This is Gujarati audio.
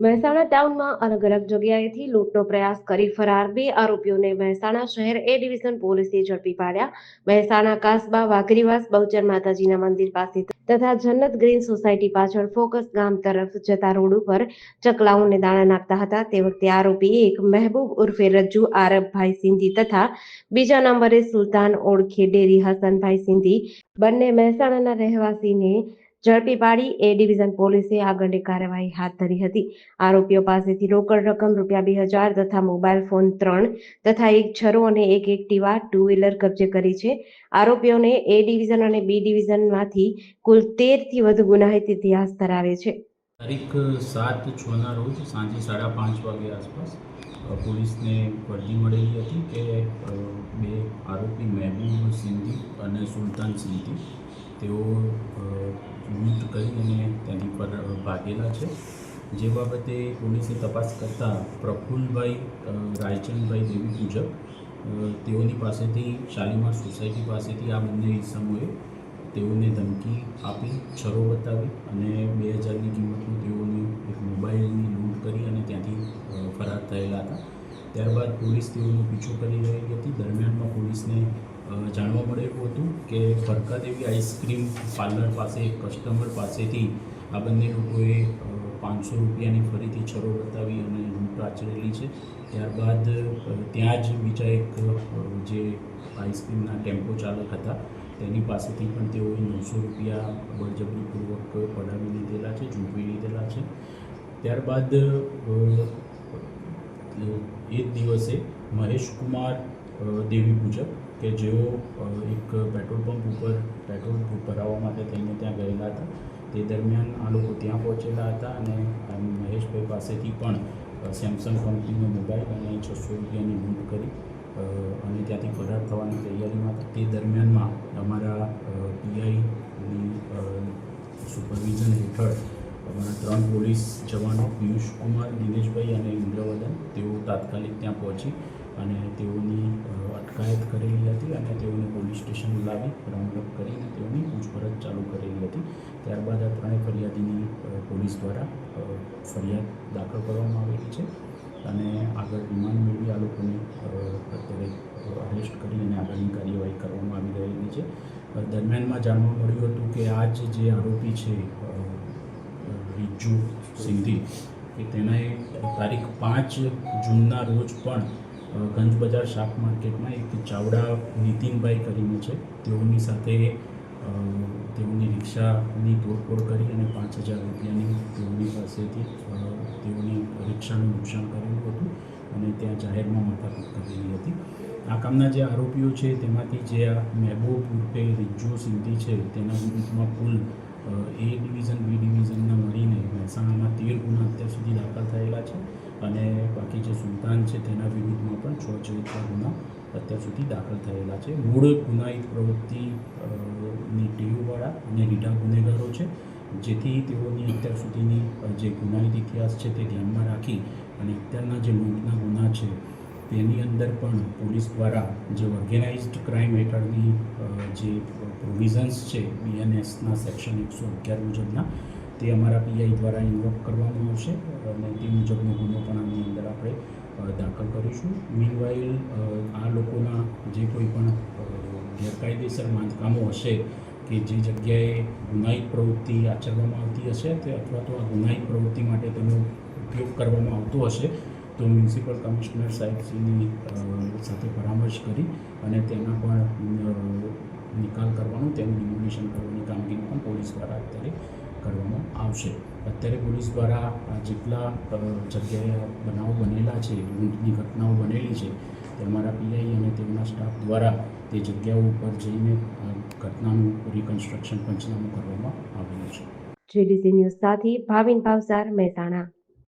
મહેસાણા ટાઉનમાં અલગ અલગ જગ્યાએથી લૂંટનો પ્રયાસ કરી ફરાર 2 આરોપીઓને મહેસાણા શહેર એ ડિવિઝન પોલીસે ઝડપી પાડ્યા. મહેસાણા કાસબા વાઘરીવાસ બહુચર માતાજીના મંદિર પાસે તથા જન્નત ગ્રીન સોસાયટી પાછળ ફોકસ ગામ તરફ જતા રોડ ઉપર ચકલાઓને દાણા નાખતા હતા. તે વખતે આરોપી એક મહેબૂબ ઉર્ફે રજ્જુ આરબભાઈ સિંધી તથા બીજા નંબરે સુલતાન ઓળખે ડેરી હસનભાઈ સિંધી બંને મહેસાણાના રહેવાસીને ઝડપી પાડી એ ડિવિઝન પોલીસે આગળની કાર્યવાહી હાથ ધરી હતી. આરોપીઓ પાસેથી રોકડ રકમ ₹2000 તથા મોબાઈલ ફોન 3 તથા એક છરો અને એક એક્ટિવા 2 વ્હીલર કબજે કરી છે. આરોપીઓને એ ડિવિઝન અને બી ડિવિઝનમાંથી કુલ 13 થી વધુ ગુનાહિત ઇતિહાસ ધરાવે છે. તારીખ 7/6ના રોજ સાંજે 5:30 વાગે આસપાસ પોલીસને વર્દી મળેલી હતી કે 2 આરોપી મહેબૂબ સિંધી અને સુલતાન સિંધી તેઓ લૂંટ કરી અને ત્યાંથી ભાગેલા છે. જે બાબતે પોલીસે તપાસ કરતાં પ્રફુલ્લભાઈ રાયચંદભાઈ દેવી પૂજક તેઓની પાસેથી શાલીમાર સોસાયટી પાસેથી આ બંને ઇસમોએ તેઓને ધમકી આપી, છરો બતાવી અને 2000ની કિંમતનું તેઓની એક મોબાઈલની લૂંટ કરી અને ત્યાંથી ફરાર થયેલા હતા. ત્યારબાદ પોલીસ તેઓનો પીછો કરી રહી હતી. દરમિયાનમાં પોલીસને જાણવા મળેલું હતું કે ભરકાદેવી આઈસ્ક્રીમ પાર્લર પાસે એક કસ્ટમર પાસેથી આ બંને લોકોએ ₹500ની ફરીથી છરો બતાવી અને લૂંટ આચરેલી છે. ત્યારબાદ ત્યાં જ બીજા એક જે આઈસ્ક્રીમના ટેમ્પો ચાલક હતા તેની પાસેથી પણ તેઓએ ₹900 બળજબરીપૂર્વક પડાવી લીધેલા છે, ઝૂંટવી લીધેલા છે. ત્યારબાદ એ જ દિવસે મહેશકુમાર દેવી પૂજક કે જેઓ એક પેટ્રોલ પંપ ઉપર પેટ્રોલ ભરાવવા માટે થઈને ત્યાં ગયેલા હતા. તે દરમિયાન આ લોકો ત્યાં પહોંચેલા હતા અને મહેશભાઈ પાસેથી પણ સેમસંગ કંપનીનો મોબાઈલ અને ₹600ની લૂંટ કરી અને ત્યાંથી ફરાર થવાની તૈયારીમાં હતા. તે દરમિયાનમાં અમારા પીઆઈની સુપરવિઝન હેઠળ અમારા 3 પોલીસ જવાનો પિયુષકુમાર, દિનેશભાઈ અને ઇન્દ્રવદન તેઓ તાત્કાલિક ત્યાં પહોંચી અને તેઓની અટકાયત કરેલી હતી અને તેઓને પોલીસ સ્ટેશન લાવી રાઉન્ડઅપ કરીને તેઓની પૂછપરછ ચાલુ કરેલી હતી. ત્યારબાદ આ 3 ફરિયાદીની પોલીસ દ્વારા ફરિયાદ દાખલ કરવામાં આવેલી છે અને આગળ રિમાન્ડ મેળવી આ લોકોને અત્યારે અરેસ્ટ કરી અને આગળની કાર્યવાહી કરવામાં આવી રહેલી છે. દરમિયાનમાં જાણવા મળ્યું હતું કે આ જે આરોપી છે રજ્જુ સિંધી કે તેનાએ તારીખ 5 જૂનના રોજ પણ ગંજ બજાર શાક માર્કેટમાં એક ચાવડા નીતિનભાઈ કરીને છે તેઓની સાથે તેઓની રિક્ષાની તોડફોડ કરી અને ₹5000ની તેઓની પાસેથી તેઓની રિક્ષાનું નુકસાન કરેલું હતું અને ત્યાં જાહેરમાં માથાકૂટ કરેલી હતી. આ કામના જે આરોપીઓ છે તેમાંથી જે આ મહેબૂબ ઉર્ફે રજ્જુ સિંધી છે તેના વિરુદ્ધમાં કુલ એ ડિવિઝન બી ડિવિઝનના મળીને મહેસાણામાં 13 ગુના અત્યાર સુધી દાખલ થયેલા છે અને બાકી જે સુલતાન છે તેના વિરુદ્ધમાં પણ 6 જેટલા ગુના અત્યાર સુધી દાખલ થયેલા છે. મૂળ ગુનાહિત પ્રવૃત્તિની ટેવવાળા અને રીઢા ગુનેગારો છે, જેથી તેઓની અત્યાર સુધીની જે ગુનાહિત ઇતિહાસ છે તે ધ્યાનમાં રાખી અને અત્યારના જે લૂંટના ગુના છે તેની અંદર પણ પોલીસ દ્વારા જે ઓર્ગેનાઇઝ્ડ ક્રાઇમ હેઠળની જે પ્રોવિઝન્સ છે BNSના સેક્શન 111 મુજબના તે અમારા પીઆઈ દ્વારા ઇન્વોક કરવામાં આવશે અને તે મુજબનો ગુનો પણ આની અંદર આપણે દાખલ કરીશું. મીનવાઇલ આ લોકોના જે કોઈ પણ ગેરકાયદેસર બાંધકામો હશે કે જે જગ્યાએ ગુનાહિત પ્રવૃત્તિ આચરવામાં આવતી હશે તે અથવા તો આ ગુનાહિત પ્રવૃત્તિ માટે તેનો ઉપયોગ કરવામાં આવતો હશે તો મ્યુનિસિપલ કમિશનર સાહેબશ્રીની સાથે પરામર્શ કરી અને તેના પણ નિકાલ કરવાનું, તેનું ડિમોલિશન કરવાની કામગીરી પણ પોલીસ દ્વારા અત્યારે કરવામાં આવશે. અત્યારે પોલીસ દ્વારા જેટલા જગ્યાએ બનાવો બનેલા છે, લૂંટની ઘટનાઓ બનેલી છે તે અમારા પીઆઈ અને તેમના સ્ટાફ દ્વારા તે જગ્યાઓ ઉપર જઈને ઘટનાનું રિકન્સ્ટ્રક્શન પંચનામું કરવામાં આવેલું છે. GDC ન્યૂઝ સાથે ભાવિન ભાવસાર, મહેસાણા.